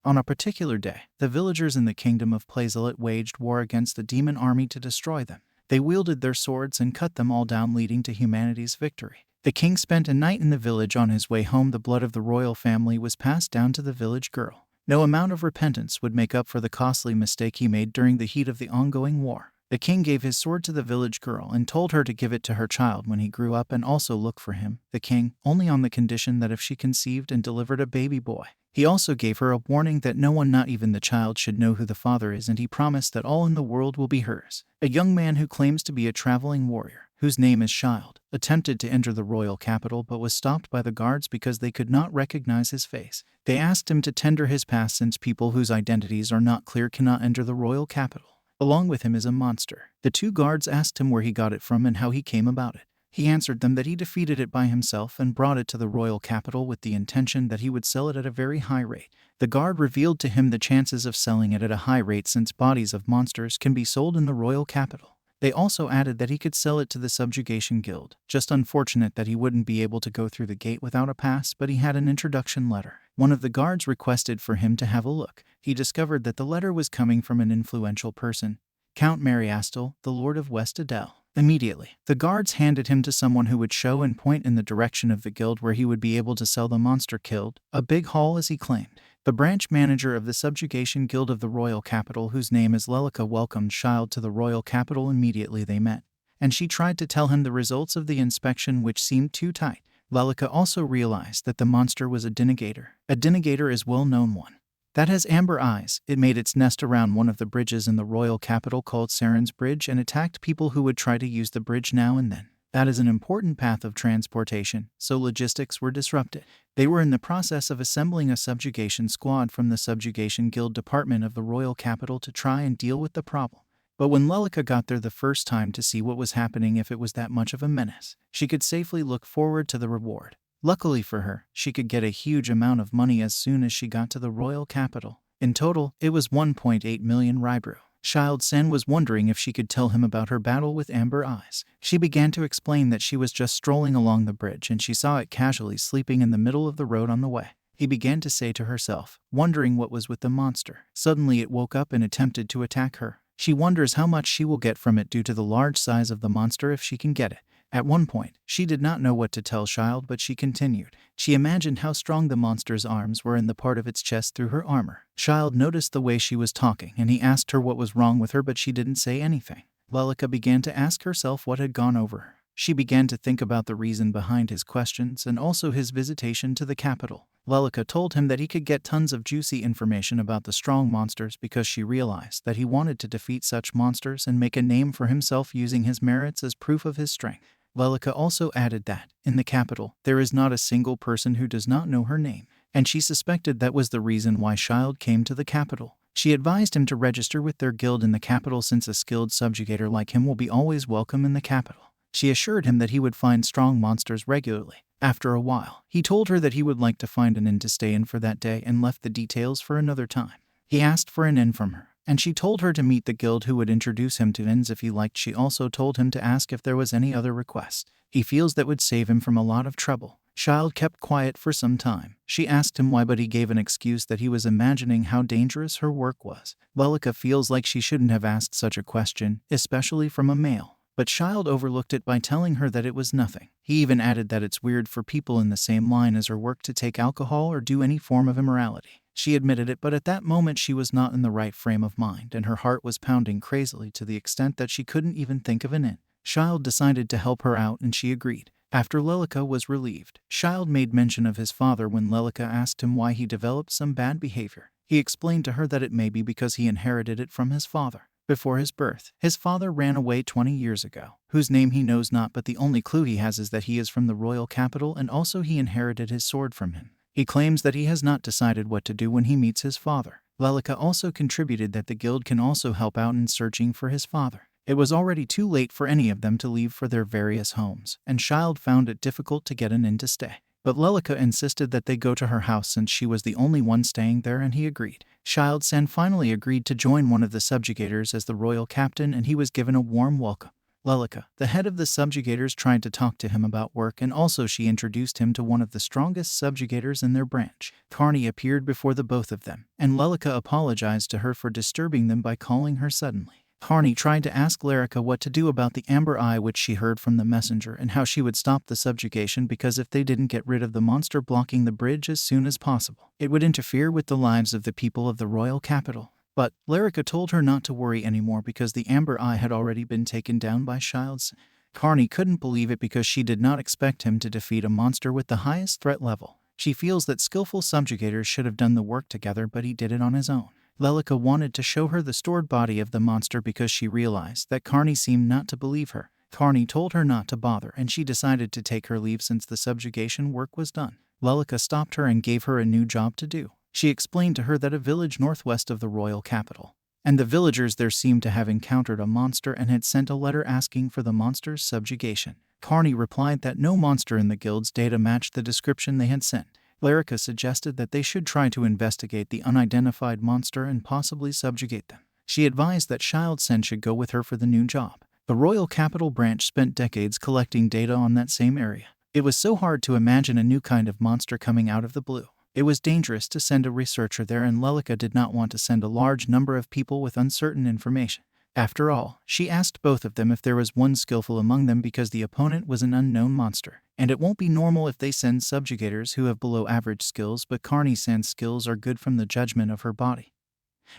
On a particular day, the villagers in the kingdom of Plazelet waged war against the demon army to destroy them. They wielded their swords and cut them all down, leading to humanity's victory. The king spent a night in the village. On his way home, the blood of the royal family was passed down to the village girl. No amount of repentance would make up for the costly mistake he made during the heat of the ongoing war. The king gave his sword to the village girl and told her to give it to her child when he grew up and also look for him, the king, only on the condition that if she conceived and delivered a baby boy. He also gave her a warning that no one, not even the child, should know who the father is, and he promised that all in the world will be hers. A young man who claims to be a traveling warrior, whose name is Child, attempted to enter the royal capital but was stopped by the guards because they could not recognize his face. They asked him to tender his pass since people whose identities are not clear cannot enter the royal capital. Along with him is a monster. The two guards asked him where he got it from and how he came about it. He answered them that he defeated it by himself and brought it to the royal capital with the intention that he would sell it at a very high rate. The guard revealed to him the chances of selling it at a high rate since bodies of monsters can be sold in the royal capital. They also added that he could sell it to the Subjugation Guild. Just unfortunate that he wouldn't be able to go through the gate without a pass, but he had an introduction letter. One of the guards requested for him to have a look. He discovered that the letter was coming from an influential person, Count Mariastel, the Lord of West Adel. Immediately, the guards handed him to someone who would show and point in the direction of the guild where he would be able to sell the monster killed, a big haul as he claimed. The branch manager of the Subjugation Guild of the royal capital, whose name is Lelica, welcomed Child to the royal capital. Immediately they met, and she tried to tell him the results of the inspection, which seemed too tight. Lelica also realized that the monster was a dinigator. A dinigator is a well-known one that has amber eyes. It made its nest around one of the bridges in the royal capital called Saren's Bridge and attacked people who would try to use the bridge now and then. That is an important path of transportation, so logistics were disrupted. They were in the process of assembling a subjugation squad from the Subjugation Guild department of the royal capital to try and deal with the problem. But when Lelica got there the first time to see what was happening, if it was that much of a menace, she could safely look forward to the reward. Luckily for her, she could get a huge amount of money as soon as she got to the royal capital. In total, it was 1.8 million Rybrew. Child Sen was wondering if she could tell him about her battle with Amber Eyes. She began to explain that she was just strolling along the bridge and she saw it casually sleeping in the middle of the road on the way. He began to say to herself, wondering what was with the monster. Suddenly it woke up and attempted to attack her. She wonders how much she will get from it due to the large size of the monster if she can get it. At one point, she did not know what to tell Child, but she continued. She imagined how strong the monster's arms were and the part of its chest through her armor. Child noticed the way she was talking, and he asked her what was wrong with her, but she didn't say anything. Lelica began to ask herself what had gone over her. She began to think about the reason behind his questions and also his visitation to the capital. Lelica told him that he could get tons of juicy information about the strong monsters because she realized that he wanted to defeat such monsters and make a name for himself using his merits as proof of his strength. Lelica also added that, in the capital, there is not a single person who does not know her name, and she suspected that was the reason why Child came to the capital. She advised him to register with their guild in the capital since a skilled subjugator like him will be always welcome in the capital. She assured him that he would find strong monsters regularly. After a while, he told her that he would like to find an inn to stay in for that day and left the details for another time. He asked for an inn from her, and she told her to meet the guild who would introduce him to inns if he liked. She also told him to ask if there was any other request he feels that would save him from a lot of trouble. Child kept quiet for some time. She asked him why, but he gave an excuse that he was imagining how dangerous her work was. Lelica feels like she shouldn't have asked such a question, especially from a male. But Child overlooked it by telling her that it was nothing. He even added that it's weird for people in the same line as her work to take alcohol or do any form of immorality. She admitted it, but at that moment she was not in the right frame of mind and her heart was pounding crazily to the extent that she couldn't even think of an inn. Child decided to help her out and she agreed. After Lelica was relieved, Child made mention of his father when Lelica asked him why he developed some bad behavior. He explained to her that it may be because he inherited it from his father. Before his birth, his father ran away 20 years ago, whose name he knows not, but the only clue he has is that he is from the royal capital and also he inherited his sword from him. He claims that he has not decided what to do when he meets his father. Lelica also contributed that the guild can also help out in searching for his father. It was already too late for any of them to leave for their various homes, and Child found it difficult to get an inn to stay. But Lelica insisted that they go to her house since she was the only one staying there, and he agreed. Child Sen finally agreed to join one of the subjugators as the royal captain, and he was given a warm welcome. Lelica, the head of the subjugators, tried to talk to him about work, and also she introduced him to one of the strongest subjugators in their branch. Karni appeared before the both of them, and Lelica apologized to her for disturbing them by calling her suddenly. Karni tried to ask Lelica what to do about the amber eye which she heard from the messenger, and how she would stop the subjugation, because if they didn't get rid of the monster blocking the bridge as soon as possible, it would interfere with the lives of the people of the royal capital. But Lelica told her not to worry anymore because the amber eye had already been taken down by Childs. Karni couldn't believe it because she did not expect him to defeat a monster with the highest threat level. She feels that skillful subjugators should have done the work together, but he did it on his own. Lelica wanted to show her the stored body of the monster because she realized that Karni seemed not to believe her. Karni told her not to bother, and she decided to take her leave since the subjugation work was done. Lelica stopped her and gave her a new job to do. She explained to her that a village northwest of the royal capital, and the villagers there seemed to have encountered a monster and had sent a letter asking for the monster's subjugation. Karni replied that no monster in the guild's data matched the description they had sent. Lelica suggested that they should try to investigate the unidentified monster and possibly subjugate them. She advised that Childsen should go with her for the new job. The royal capital branch spent decades collecting data on that same area. It was so hard to imagine a new kind of monster coming out of the blue. It was dangerous to send a researcher there, and Lelica did not want to send a large number of people with uncertain information. After all, she asked both of them if there was one skillful among them because the opponent was an unknown monster. And it won't be normal if they send subjugators who have below average skills, but Karni-san's skills are good from the judgment of her body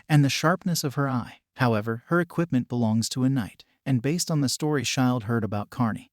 and the sharpness of her eye. However, her equipment belongs to a knight, and based on the story Child heard about Karni,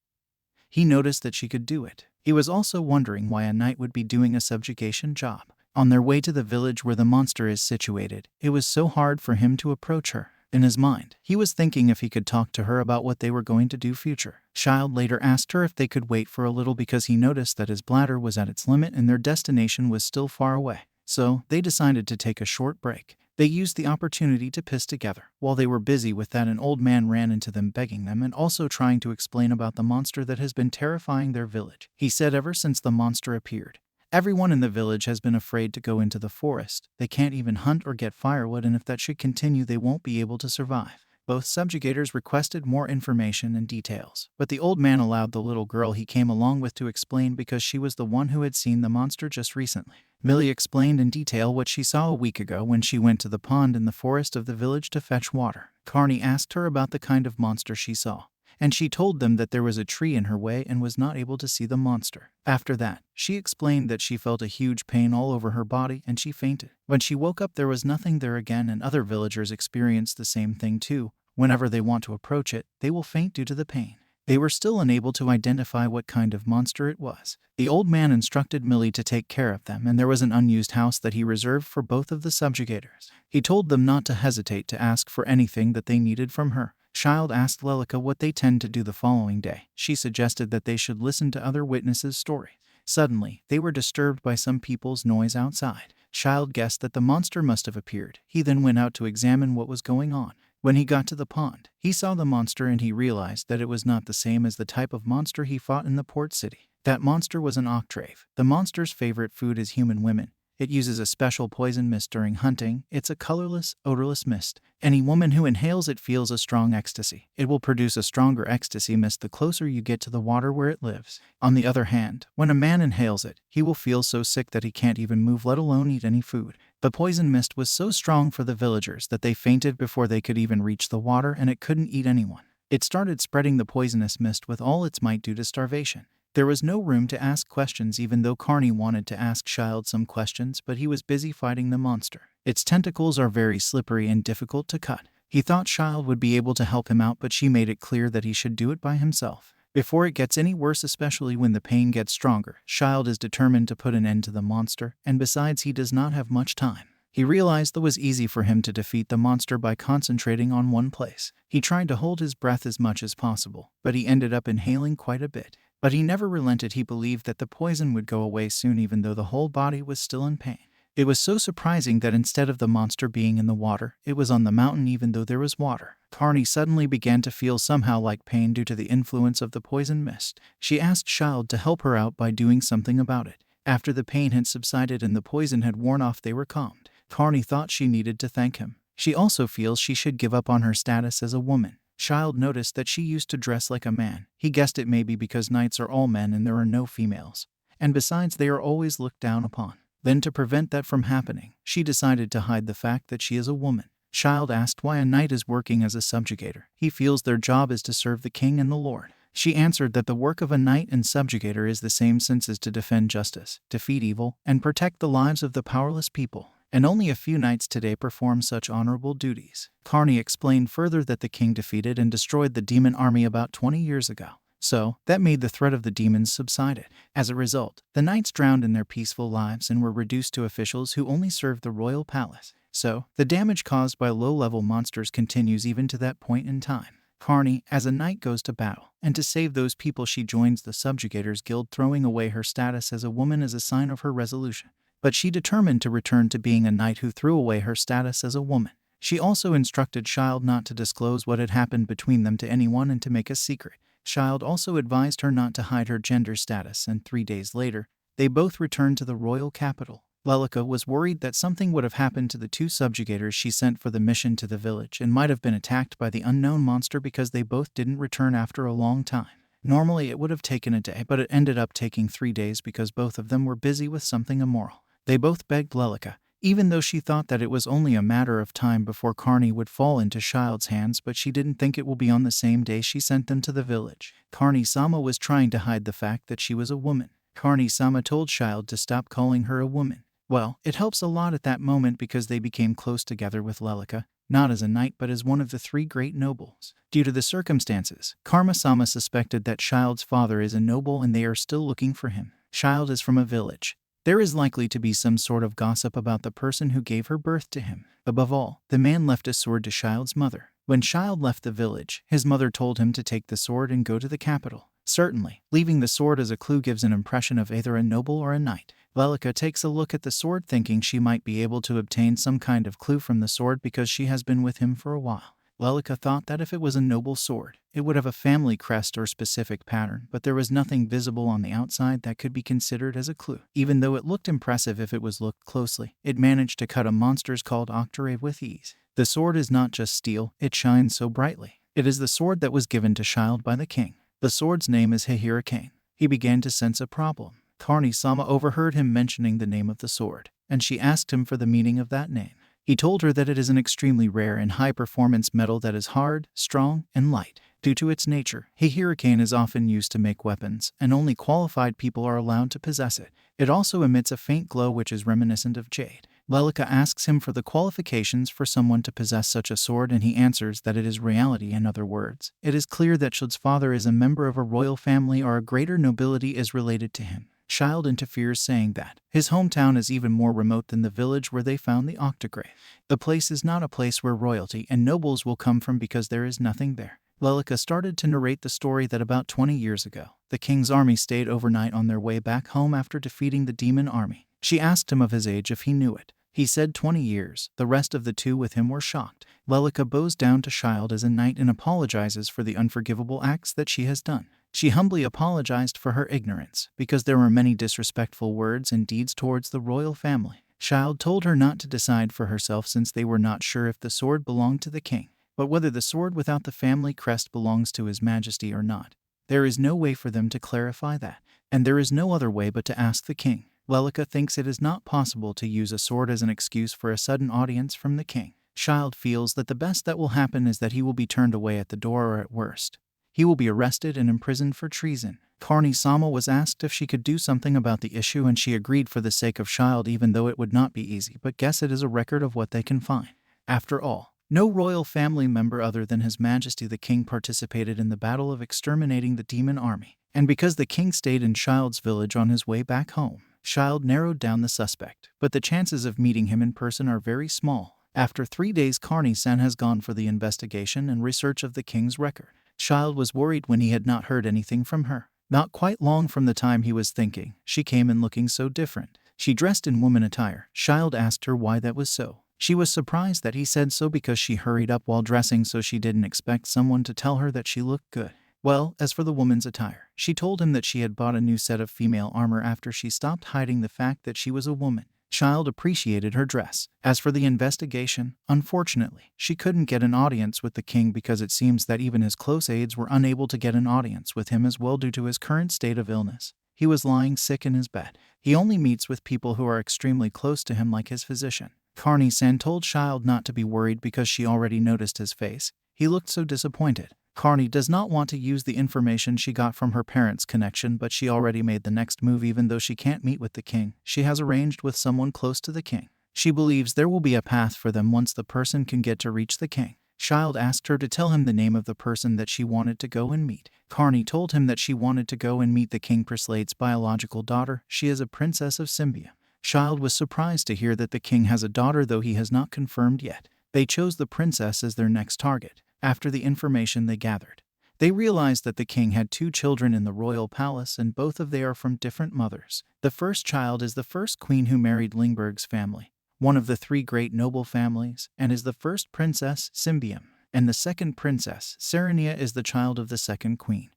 he noticed that she could do it. He was also wondering why a knight would be doing a subjugation job. On their way to the village where the monster is situated, it was so hard for him to approach her. In his mind, he was thinking if he could talk to her about what they were going to do future. Child later asked her if they could wait for a little because he noticed that his bladder was at its limit and their destination was still far away. So, they decided to take a short break. They used the opportunity to piss together. While they were busy with that, an old man ran into them begging them and also trying to explain about the monster that has been terrifying their village. He said ever since the monster appeared, everyone in the village has been afraid to go into the forest. They can't even hunt or get firewood, and if that should continue, they won't be able to survive. Both subjugators requested more information and details, but the old man allowed the little girl he came along with to explain because she was the one who had seen the monster just recently. Millie explained in detail what she saw a week ago when she went to the pond in the forest of the village to fetch water. Karni asked her about the kind of monster she saw, and she told them that there was a tree in her way and was not able to see the monster. After that, she explained that she felt a huge pain all over her body and she fainted. When she woke up, there was nothing there again, and other villagers experienced the same thing too. Whenever they want to approach it, they will faint due to the pain. They were still unable to identify what kind of monster it was. The old man instructed Millie to take care of them, and there was an unused house that he reserved for both of the subjugators. He told them not to hesitate to ask for anything that they needed from her. Child asked Lelica what they tend to do the following day. She suggested that they should listen to other witnesses' stories. Suddenly, they were disturbed by some people's noise outside. Child guessed that the monster must have appeared. He then went out to examine what was going on. When he got to the pond, he saw the monster and he realized that it was not the same as the type of monster he fought in the port city. That monster was an octave. The monster's favorite food is human women. It uses a special poison mist during hunting. It's a colorless, odorless mist. Any woman who inhales it feels a strong ecstasy. It will produce a stronger ecstasy mist the closer you get to the water where it lives. On the other hand, when a man inhales it, he will feel so sick that he can't even move, let alone eat any food. The poison mist was so strong for the villagers that they fainted before they could even reach the water, and it couldn't eat anyone. It started spreading the poisonous mist with all its might due to starvation. There was no room to ask questions, even though Karni wanted to ask Child some questions, but he was busy fighting the monster. Its tentacles are very slippery and difficult to cut. He thought Child would be able to help him out, but she made it clear that he should do it by himself. Before it gets any worse, especially when the pain gets stronger, Child is determined to put an end to the monster, and besides, he does not have much time. He realized it was easy for him to defeat the monster by concentrating on one place. He tried to hold his breath as much as possible, but he ended up inhaling quite a bit. But he never relented. He believed that the poison would go away soon, even though the whole body was still in pain. It was so surprising that instead of the monster being in the water, it was on the mountain even though there was water. Karni suddenly began to feel somehow like pain due to the influence of the poison mist. She asked Child to help her out by doing something about it. After the pain had subsided and the poison had worn off, they were calmed. Karni thought she needed to thank him. She also feels she should give up on her status as a woman. Child noticed that she used to dress like a man. He guessed it may be because knights are all men and there are no females. And besides, they are always looked down upon. Then to prevent that from happening, she decided to hide the fact that she is a woman. Child asked why a knight is working as a subjugator. He feels their job is to serve the king and the lord. She answered that the work of a knight and subjugator is the same since is to defend justice, defeat evil, and protect the lives of the powerless people. And only a few knights today perform such honorable duties. Karni explained further that the king defeated and destroyed the demon army about 20 years ago. So, that made the threat of the demons subsided. As a result, the knights drowned in their peaceful lives and were reduced to officials who only served the royal palace. So, the damage caused by low-level monsters continues even to that point in time. Karni, as a knight, goes to battle, and to save those people she joins the Subjugators Guild, throwing away her status as a woman as a sign of her resolution. But she determined to return to being a knight who threw away her status as a woman. She also instructed Child not to disclose what had happened between them to anyone and to make a secret. Child also advised her not to hide her gender status, and 3 days later, they both returned to the royal capital. Lelica was worried that something would have happened to the two subjugators she sent for the mission to the village and might have been attacked by the unknown monster because they both didn't return after a long time. Normally it would have taken a day, but it ended up taking 3 days because both of them were busy with something immoral. They both begged Lelica, even though she thought that it was only a matter of time before Karni would fall into Child's hands, but she didn't think it will be on the same day she sent them to the village. Karni-sama was trying to hide the fact that she was a woman. Karni-sama told Child to stop calling her a woman. Well, it helps a lot at that moment because they became close together with Lelica, not as a knight but as one of the 3 great nobles. Due to the circumstances, Karma-sama suspected that Child's father is a noble and they are still looking for him. Child is from a village. There is likely to be some sort of gossip about the person who gave her birth to him. Above all, the man left a sword to Child's mother. When Child left the village, his mother told him to take the sword and go to the capital. Certainly, leaving the sword as a clue gives an impression of either a noble or a knight. Lelica takes a look at the sword thinking she might be able to obtain some kind of clue from the sword because she has been with him for a while. Lelica thought that if it was a noble sword, it would have a family crest or specific pattern, but there was nothing visible on the outside that could be considered as a clue. Even though it looked impressive if it was looked closely, it managed to cut a monster's called Octave with ease. The sword is not just steel, it shines so brightly. It is the sword that was given to Child by the king. The sword's name is Hihirikane. He began to sense a problem. Karni-sama overheard him mentioning the name of the sword, and she asked him for the meaning of that name. He told her that it is an extremely rare and high-performance metal that is hard, strong, and light. Due to its nature, Hihirikane is often used to make weapons, and only qualified people are allowed to possess it. It also emits a faint glow which is reminiscent of jade. Lelica asks him for the qualifications for someone to possess such a sword, and he answers that it is reality. In other words, it is clear that Child's father is a member of a royal family or a greater nobility is related to him. Child interferes, saying that his hometown is even more remote than the village where they found the octograph. The place is not a place where royalty and nobles will come from because there is nothing there. Lelica started to narrate the story that about 20 years ago, the king's army stayed overnight on their way back home after defeating the demon army. She asked him of his age if he knew it. He said 20 years. The rest of the two with him were shocked. Lelica bows down to Child as a knight and apologizes for the unforgivable acts that she has done. She humbly apologized for her ignorance, because there were many disrespectful words and deeds towards the royal family. Child told her not to decide for herself since they were not sure if the sword belonged to the king, but whether the sword without the family crest belongs to His Majesty or not. There is no way for them to clarify that, and there is no other way but to ask the king. Lelica thinks it is not possible to use a sword as an excuse for a sudden audience from the king. Child feels that the best that will happen is that he will be turned away at the door, or at worst, he will be arrested and imprisoned for treason. Karni-sama was asked if she could do something about the issue, and she agreed for the sake of Child, even though it would not be easy, but guess it is a record of what they can find. After all, no royal family member other than His Majesty the King participated in the battle of exterminating the demon army, and because the king stayed in Child's village on his way back home, Child narrowed down the suspect, but the chances of meeting him in person are very small. After 3 days, Karni-san has gone for the investigation and research of the king's record. Child was worried when he had not heard anything from her. Not quite long from the time he was thinking, she came in looking so different. She dressed in woman attire. Child asked her why that was so. She was surprised that he said so because she hurried up while dressing, so she didn't expect someone to tell her that she looked good. Well, as for the woman's attire, she told him that she had bought a new set of female armor after she stopped hiding the fact that she was a woman. Child appreciated her dress. As for the investigation, unfortunately, she couldn't get an audience with the king because it seems that even his close aides were unable to get an audience with him as well due to his current state of illness. He was lying sick in his bed. He only meets with people who are extremely close to him like his physician. Carney-san told Child not to be worried because she already noticed his face. He looked so disappointed. Carney does not want to use the information she got from her parents' connection, but she already made the next move even though she can't meet with the king. She has arranged with someone close to the king. She believes there will be a path for them once the person can get to reach the king. Child asked her to tell him the name of the person that she wanted to go and meet. Carney told him that she wanted to go and meet the King Perslade's biological daughter. She is a princess of Symbium. Child was surprised to hear that the king has a daughter, though he has not confirmed yet. They chose the princess as their next target. After the information they gathered, they realized that the king had 2 children in the royal palace, and both of they are from different mothers. The first child is the first queen who married Lingberg's family, one of the 3 great noble families, and is the first princess, Symbium. And the second princess, Serenia, is the child of the second queen,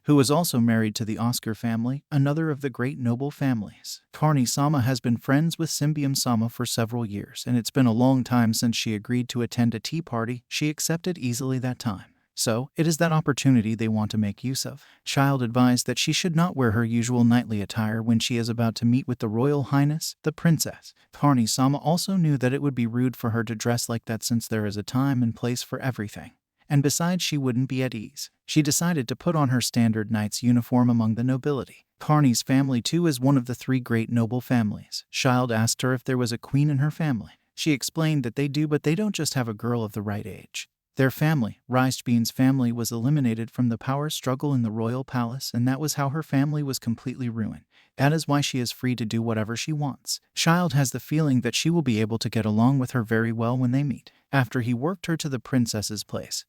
who was also married to the Oscar family, another of the great noble families. Carney-sama has been friends with Symbium-sama for several years, and it's been a long time since she agreed to attend a tea party. She accepted easily that time. So, it is that opportunity they want to make use of. Child advised that she should not wear her usual nightly attire when she is about to meet with the Royal Highness, the princess. Carney-sama also knew that it would be rude for her to dress like that since there is a time and place for everything. And besides, she wouldn't be at ease. She decided to put on her standard knight's uniform among the nobility. Carney's family too is one of the 3 great noble families. Child asked her if there was a queen in her family. She explained that they do, but they don't just have a girl of the right age. Their family, Reisbean's family, was eliminated from the power struggle in the royal palace, and that was how her family was completely ruined. That is why she is free to do whatever she wants. Child has the feeling that she will be able to get along with her very well when they meet. After he worked her to the princess's place,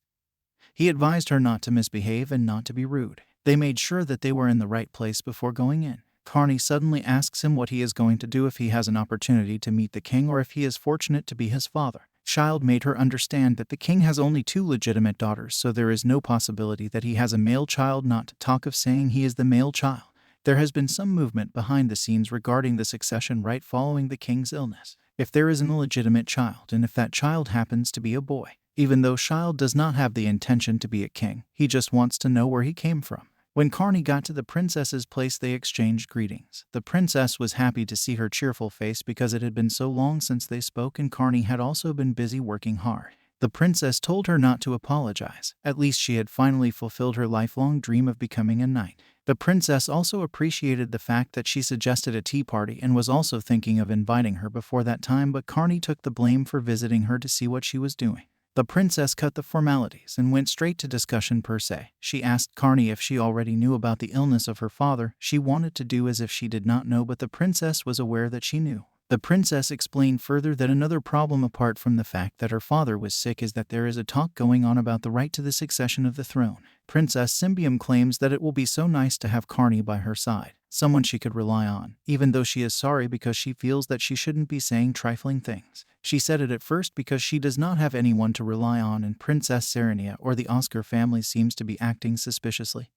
he advised her not to misbehave and not to be rude. They made sure that they were in the right place before going in. Carney suddenly asks him what he is going to do if he has an opportunity to meet the king, or if he is fortunate to be his father. Child made her understand that the king has only 2 legitimate daughters, so there is no possibility that he has a male child, not to talk of saying he is the male child. There has been some movement behind the scenes regarding the succession right following the king's illness. If there is an illegitimate child, and if that child happens to be a boy, even though Child does not have the intention to be a king, he just wants to know where he came from. When Carney got to the princess's place, they exchanged greetings. The princess was happy to see her cheerful face because it had been so long since they spoke, and Carney had also been busy working hard. The princess told her not to apologize. At least she had finally fulfilled her lifelong dream of becoming a knight. The princess also appreciated the fact that she suggested a tea party and was also thinking of inviting her before that time, but Carney took the blame for visiting her to see what she was doing. The princess cut the formalities and went straight to discussion per se. She asked Carney if she already knew about the illness of her father. She wanted to do as if she did not know, but the princess was aware that she knew. The princess explained further that another problem apart from the fact that her father was sick is that there is a talk going on about the right to the succession of the throne. Princess Symbium claims that it will be so nice to have Carney by her side, someone she could rely on, even though she is sorry because she feels that she shouldn't be saying trifling things. She said it at first because she does not have anyone to rely on, and Princess Serenia or the Oscar family seems to be acting suspiciously.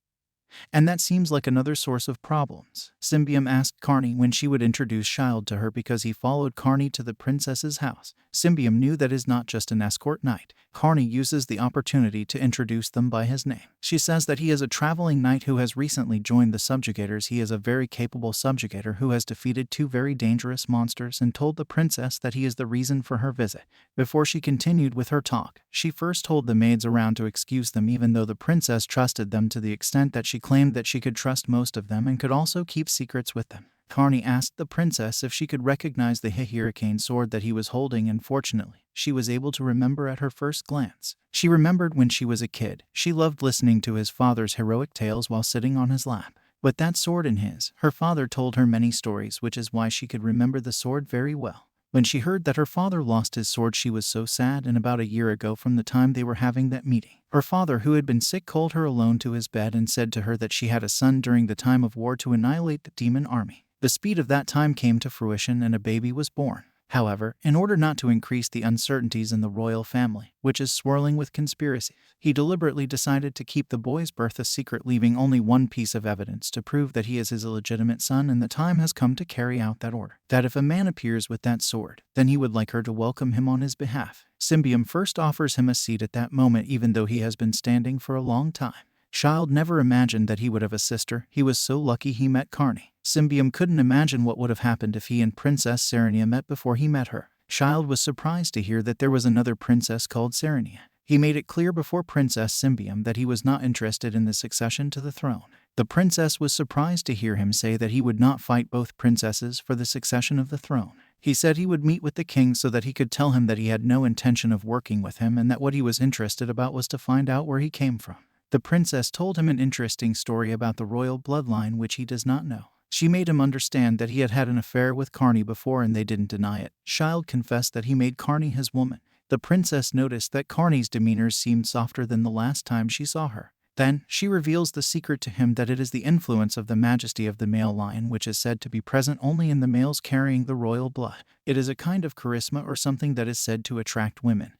And that seems like another source of problems. Symbium asked Carney when she would introduce Child to her because he followed Carney to the princess's house. Symbium knew that is not just an escort knight. Carney uses the opportunity to introduce them by his name. She says that he is a traveling knight who has recently joined the subjugators. He is a very capable subjugator who has defeated 2 very dangerous monsters, and told the princess that he is the reason for her visit. Before she continued with her talk, she first told the maids around to excuse them, even though the princess trusted them to the extent that she claimed that she could trust most of them and could also keep secrets with them. Carney asked the princess if she could recognize the hurricane sword that he was holding, and fortunately, she was able to remember at her first glance. She remembered when she was a kid. She loved listening to his father's heroic tales while sitting on his lap. With that sword in his, her father told her many stories, which is why she could remember the sword very well. When she heard that her father lost his sword, she was so sad, and about a year ago from the time they were having that meeting, her father, who had been sick, called her alone to his bed and said to her that she had a son during the time of war to annihilate the demon army. The speed of that time came to fruition and a baby was born. However, in order not to increase the uncertainties in the royal family, which is swirling with conspiracy, he deliberately decided to keep the boy's birth a secret, leaving only one piece of evidence to prove that he is his illegitimate son, and the time has come to carry out that order. That if a man appears with that sword, then he would like her to welcome him on his behalf. Symbium first offers him a seat at that moment, even though he has been standing for a long time. Child never imagined that he would have a sister. He was so lucky he met Carney. Symbium couldn't imagine what would have happened if he and Princess Serenia met before he met her. Child was surprised to hear that there was another princess called Serenia. He made it clear before Princess Symbium that he was not interested in the succession to the throne. The princess was surprised to hear him say that he would not fight both princesses for the succession of the throne. He said he would meet with the king so that he could tell him that he had no intention of working with him, and that what he was interested about was to find out where he came from. The princess told him an interesting story about the royal bloodline which he does not know. She made him understand that he had had an affair with Carney before, and they didn't deny it. Child confessed that he made Carney his woman. The princess noticed that Carney's demeanor seemed softer than the last time she saw her. Then, she reveals the secret to him, that it is the influence of the majesty of the male line which is said to be present only in the males carrying the royal blood. It is a kind of charisma or something that is said to attract women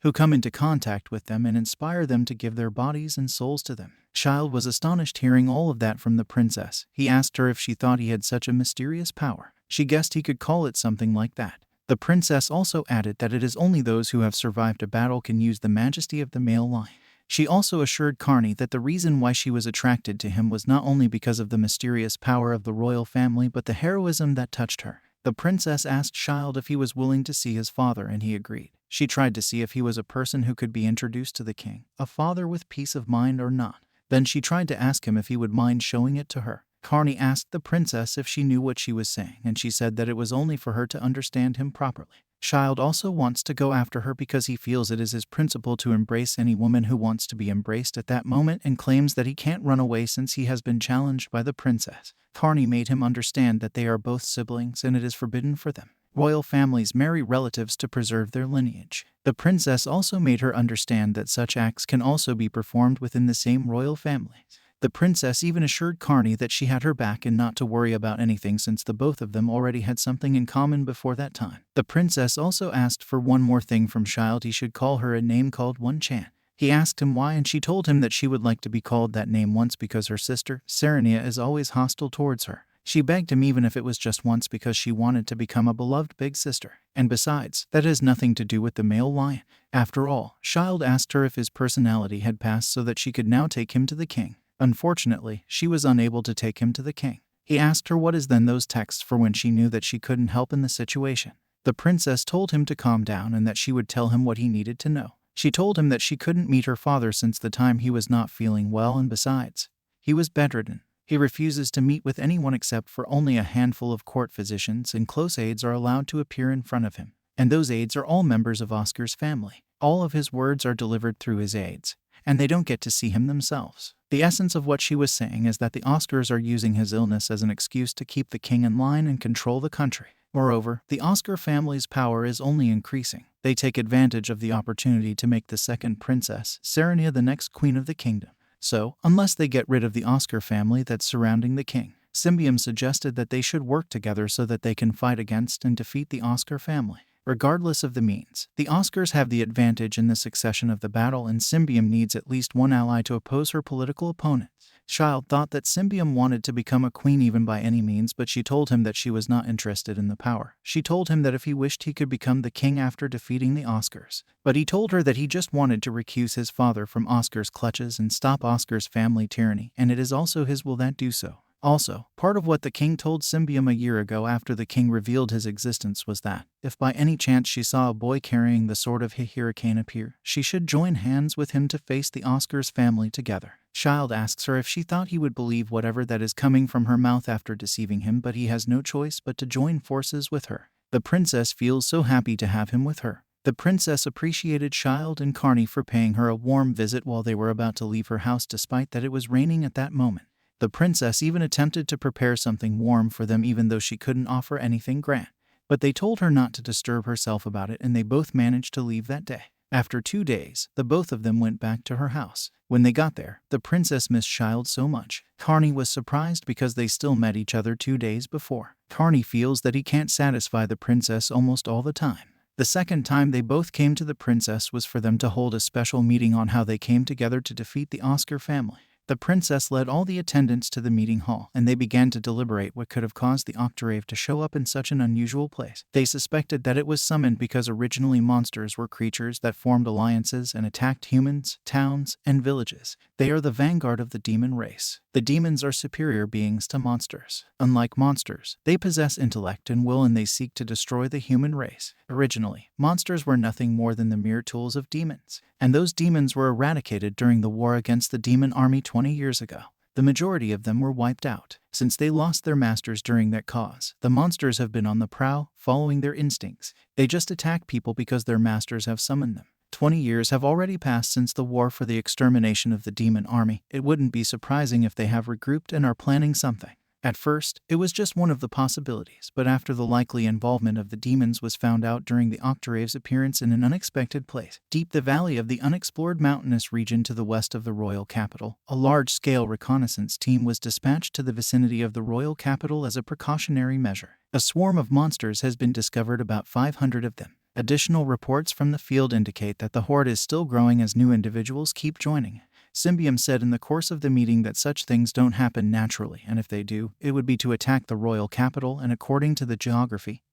who come into contact with them and inspire them to give their bodies and souls to them. Child was astonished hearing all of that from the princess. He asked her if she thought he had such a mysterious power. She guessed he could call it something like that. The princess also added that it is only those who have survived a battle can use the majesty of the male line. She also assured Carney that the reason why she was attracted to him was not only because of the mysterious power of the royal family, but the heroism that touched her. The princess asked Child if he was willing to see his father, and he agreed. She tried to see if he was a person who could be introduced to the king, a father with peace of mind or not. Then she tried to ask him if he would mind showing it to her. Carney asked the princess if she knew what she was saying, and she said that it was only for her to understand him properly. Child also wants to go after her because he feels it is his principle to embrace any woman who wants to be embraced at that moment, and claims that he can't run away since he has been challenged by the princess. Carney made him understand that they are both siblings and it is forbidden for them. Royal families marry relatives to preserve their lineage. The princess also made her understand that such acts can also be performed within the same royal family. The princess even assured Carney that she had her back and not to worry about anything, since the both of them already had something in common before that time. The princess also asked for one more thing from Child. He should call her a name called One Chan. He asked him why, and she told him that she would like to be called that name once because her sister, Serenia, is always hostile towards her. She begged him even if it was just once because she wanted to become a beloved big sister. And besides, that has nothing to do with the male lion. After all, Child asked her if his personality had passed so that she could now take him to the king. Unfortunately, she was unable to take him to the king. He asked her what is then those texts for when she knew that she couldn't help in the situation. The princess told him to calm down and that she would tell him what he needed to know. She told him that she couldn't meet her father since the time he was not feeling well, and besides, he was bedridden. He refuses to meet with anyone except for only a handful of court physicians, and close aides are allowed to appear in front of him. And those aides are all members of Oscar's family. All of his words are delivered through his aides, and they don't get to see him themselves. The essence of what she was saying is that the Oscars are using his illness as an excuse to keep the king in line and control the country. Moreover, the Oscar family's power is only increasing. They take advantage of the opportunity to make the second princess, Serenia, the next queen of the kingdom. So, unless they get rid of the Oscar family that's surrounding the king, Symbium suggested that they should work together so that they can fight against and defeat the Oscar family. Regardless of the means, the Oscars have the advantage in the succession of the battle, and Symbium needs at least one ally to oppose her political opponent. Child thought that Symbium wanted to become a queen even by any means, but she told him that she was not interested in the power. She told him that if he wished he could become the king after defeating the Oscars. But he told her that he just wanted to recuse his father from Oscar's clutches and stop Oscar's family tyranny, and it is also his will that do so. Also, part of what the king told Symbium a year ago after the king revealed his existence was that, if by any chance she saw a boy carrying the sword of Hurricane appear, she should join hands with him to face the Oscars family together. Child asks her if she thought he would believe whatever that is coming from her mouth after deceiving him, but he has no choice but to join forces with her. The princess feels so happy to have him with her. The princess appreciated Child and Carney for paying her a warm visit while they were about to leave her house, despite that it was raining at that moment. The princess even attempted to prepare something warm for them, even though she couldn't offer anything grand. But they told her not to disturb herself about it, and they both managed to leave that day. After 2 days, the both of them went back to her house. When they got there, the princess missed Child so much. Carney was surprised because they still met each other 2 days before. Carney feels that he can't satisfy the princess almost all the time. The second time they both came to the princess was for them to hold a special meeting on how they came together to defeat the Oscar family. The princess led all the attendants to the meeting hall, and they began to deliberate what could have caused the octave to show up in such an unusual place. They suspected that it was summoned because originally monsters were creatures that formed alliances and attacked humans, towns, and villages. They are the vanguard of the demon race. The demons are superior beings to monsters. Unlike monsters, they possess intellect and will, and they seek to destroy the human race. Originally, monsters were nothing more than the mere tools of demons, and those demons were eradicated during the war against the demon army 20 years ago. The majority of them were wiped out. Since they lost their masters during that cause, the monsters have been on the prowl, following their instincts. They just attack people because their masters have summoned them. 20 years have already passed since the war for the extermination of the demon army. It wouldn't be surprising if they have regrouped and are planning something. At first, it was just one of the possibilities, but after the likely involvement of the demons was found out during the Octave's appearance in an unexpected place, deep the valley of the unexplored mountainous region to the west of the royal capital, a large-scale reconnaissance team was dispatched to the vicinity of the royal capital as a precautionary measure. A swarm of monsters has been discovered, about 500 of them. Additional reports from the field indicate that the horde is still growing as new individuals keep joining. Symbium said in the course of the meeting that such things don't happen naturally, and if they do, it would be to attack the royal capital, and according to the geography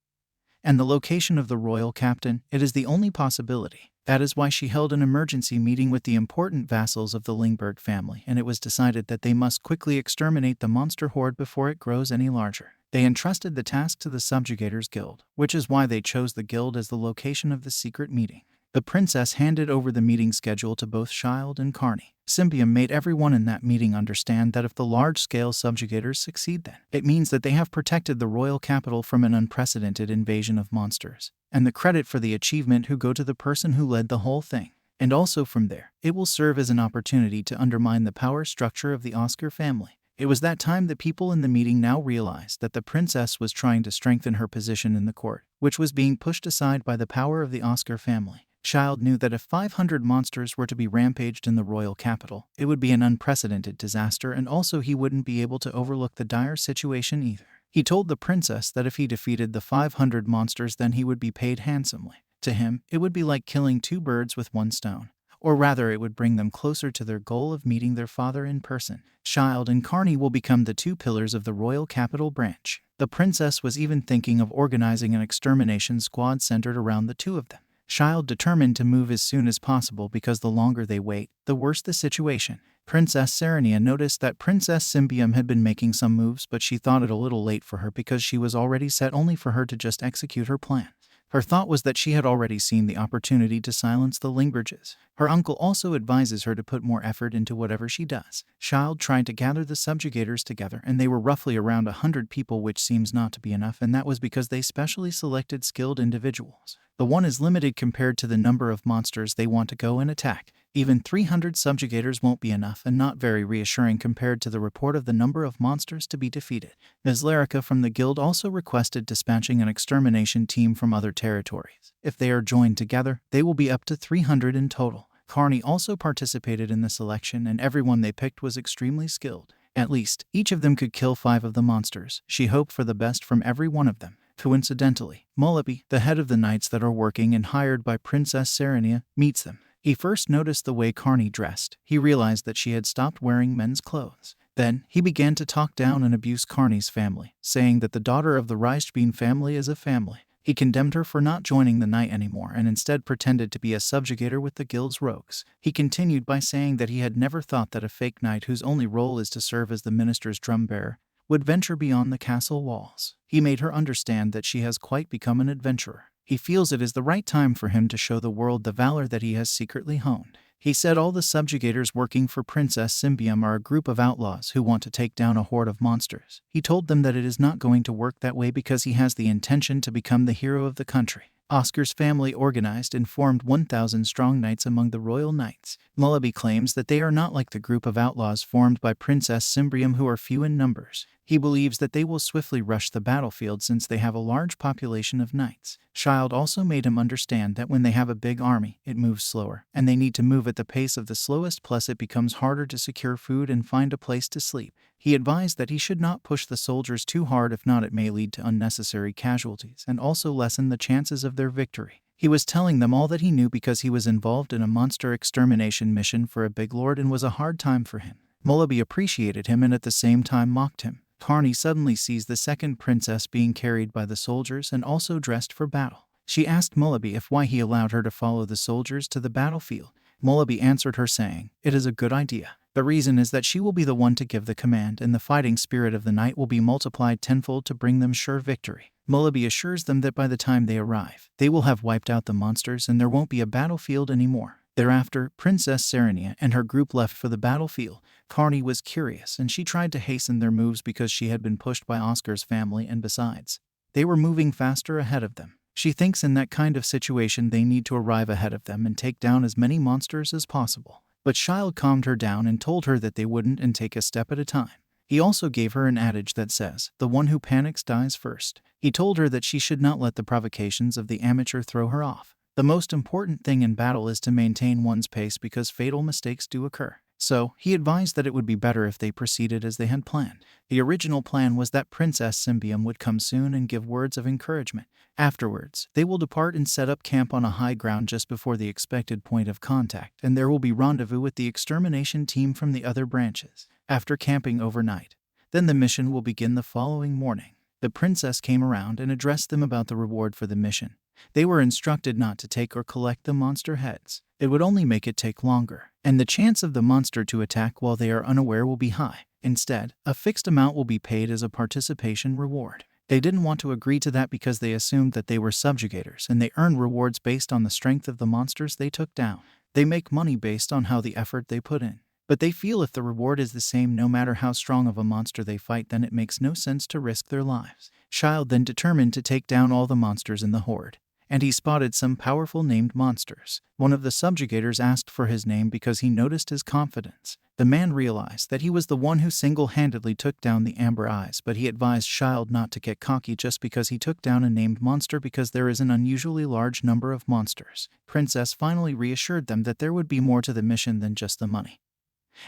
and the location of the royal captain, it is the only possibility. That is why she held an emergency meeting with the important vassals of the Lingberg family, and it was decided that they must quickly exterminate the monster horde before it grows any larger. They entrusted the task to the Subjugators Guild, which is why they chose the guild as the location of the secret meeting. The princess handed over the meeting schedule to both Child and Carney. Symbium made everyone in that meeting understand that if the large-scale subjugators succeed, then it means that they have protected the royal capital from an unprecedented invasion of monsters. And the credit for the achievement who go to the person who led the whole thing. And also from there, it will serve as an opportunity to undermine the power structure of the Oscar family. It was that time that people in the meeting now realized that the princess was trying to strengthen her position in the court, which was being pushed aside by the power of the Oscar family. Child knew that if 500 monsters were to be rampaged in the royal capital, it would be an unprecedented disaster, and also he wouldn't be able to overlook the dire situation either. He told the princess that if he defeated the 500 monsters, then he would be paid handsomely. To him, it would be like killing 2 birds with 1 stone. Or rather, it would bring them closer to their goal of meeting their father in person. Child and Carney will become the 2 pillars of the royal capital branch. The princess was even thinking of organizing an extermination squad centered around the 2 of them. Child determined to move as soon as possible because the longer they wait, the worse the situation. Princess Serenia noticed that Princess Symbium had been making some moves, but she thought it a little late for her because she was already set only for her to just execute her plan. Her thought was that she had already seen the opportunity to silence the Lingberges. Her uncle also advises her to put more effort into whatever she does. Child tried to gather the subjugators together, and they were roughly around 100 people, which seems not to be enough, and that was because they specially selected skilled individuals. The one is limited compared to the number of monsters they want to go and attack. Even 300 subjugators won't be enough, and not very reassuring compared to the report of the number of monsters to be defeated. Ms. Larica from the guild also requested dispatching an extermination team from other territories. If they are joined together, they will be up to 300 in total. Carney also participated in the selection, and everyone they picked was extremely skilled. At least, each of them could kill 5 of the monsters. She hoped for the best from every one of them. Coincidentally, Mullaby, the head of the knights that are working and hired by Princess Serenia, meets them. He first noticed the way Carney dressed. He realized that she had stopped wearing men's clothes. Then, he began to talk down and abuse Carney's family, saying that the daughter of the Reichsbein family is a family. He condemned her for not joining the knight anymore and instead pretended to be a subjugator with the guild's rogues. He continued by saying that he had never thought that a fake knight whose only role is to serve as the minister's drumbearer would venture beyond the castle walls. He made her understand that she has quite become an adventurer. He feels it is the right time for him to show the world the valor that he has secretly honed. He said all the subjugators working for Princess Symbium are a group of outlaws who want to take down a horde of monsters. He told them that it is not going to work that way because he has the intention to become the hero of the country. Oscar's family organized and formed 1,000-strong knights among the royal knights. Mullaby claims that they are not like the group of outlaws formed by Princess Symbium, who are few in numbers. He believes that they will swiftly rush the battlefield since they have a large population of knights. Child also made him understand that when they have a big army, it moves slower, and they need to move at the pace of the slowest, plus it becomes harder to secure food and find a place to sleep. He advised that he should not push the soldiers too hard, if not it may lead to unnecessary casualties and also lessen the chances of their victory. He was telling them all that he knew because he was involved in a monster extermination mission for a big lord and was a hard time for him. Mullaby appreciated him and at the same time mocked him. Carney suddenly sees the second princess being carried by the soldiers and also dressed for battle. She asked Mullaby why he allowed her to follow the soldiers to the battlefield. Mullaby answered her saying, "It is a good idea. The reason is that she will be the one to give the command, and the fighting spirit of the knight will be multiplied tenfold to bring them sure victory." Mullaby assures them that by the time they arrive, they will have wiped out the monsters and there won't be a battlefield anymore. Thereafter, Princess Serenia and her group left for the battlefield. Carney was curious and she tried to hasten their moves because she had been pushed by Oscar's family, and besides, they were moving faster ahead of them. She thinks in that kind of situation they need to arrive ahead of them and take down as many monsters as possible. But Child calmed her down and told her that they wouldn't and take a step at a time. He also gave her an adage that says, "The one who panics dies first." He told her that she should not let the provocations of the amateur throw her off. The most important thing in battle is to maintain one's pace because fatal mistakes do occur. So, he advised that it would be better if they proceeded as they had planned. The original plan was that Princess Symbium would come soon and give words of encouragement. Afterwards, they will depart and set up camp on a high ground just before the expected point of contact, and there will be rendezvous with the extermination team from the other branches. After camping overnight, then the mission will begin the following morning. The princess came around and addressed them about the reward for the mission. They were instructed not to take or collect the monster heads. It would only make it take longer, and the chance of the monster to attack while they are unaware will be high. Instead, a fixed amount will be paid as a participation reward. They didn't want to agree to that because they assumed that they were subjugators and they earned rewards based on the strength of the monsters they took down. They make money based on how the effort they put in. But they feel if the reward is the same no matter how strong of a monster they fight, then it makes no sense to risk their lives. Child then determined to take down all the monsters in the horde, and he spotted some powerful named monsters. One of the subjugators asked for his name because he noticed his confidence. The man realized that he was the one who single-handedly took down the Amber Eyes, but he advised Child not to get cocky just because he took down a named monster because there is an unusually large number of monsters. Princess finally reassured them that there would be more to the mission than just the money,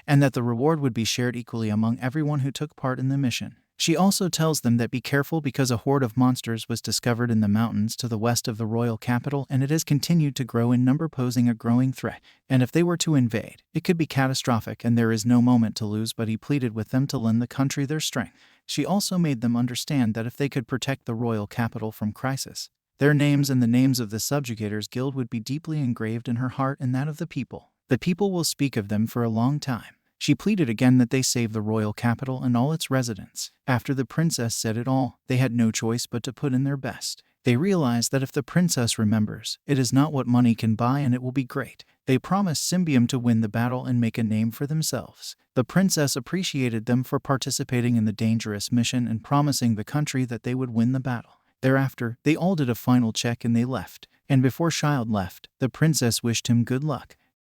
and that the reward would be shared equally among everyone who took part in the mission. She also tells them that be careful because a horde of monsters was discovered in the mountains to the west of the royal capital, and it has continued to grow in number, posing a growing threat. And if they were to invade, it could be catastrophic and there is no moment to lose, but he pleaded with them to lend the country their strength. She also made them understand that if they could protect the royal capital from crisis, their names and the names of the subjugators guild would be deeply engraved in her heart and that of the people. The people will speak of them for a long time. She pleaded again that they save the royal capital and all its residents. After the princess said it all, they had no choice but to put in their best. They realized that if the princess remembers, it is not what money can buy and it will be great. They promised Symbium to win the battle and make a name for themselves. The princess appreciated them for participating in the dangerous mission and promising the country that they would win the battle. Thereafter, they all did a final check and they left. And before Child left, the princess wished him good luck.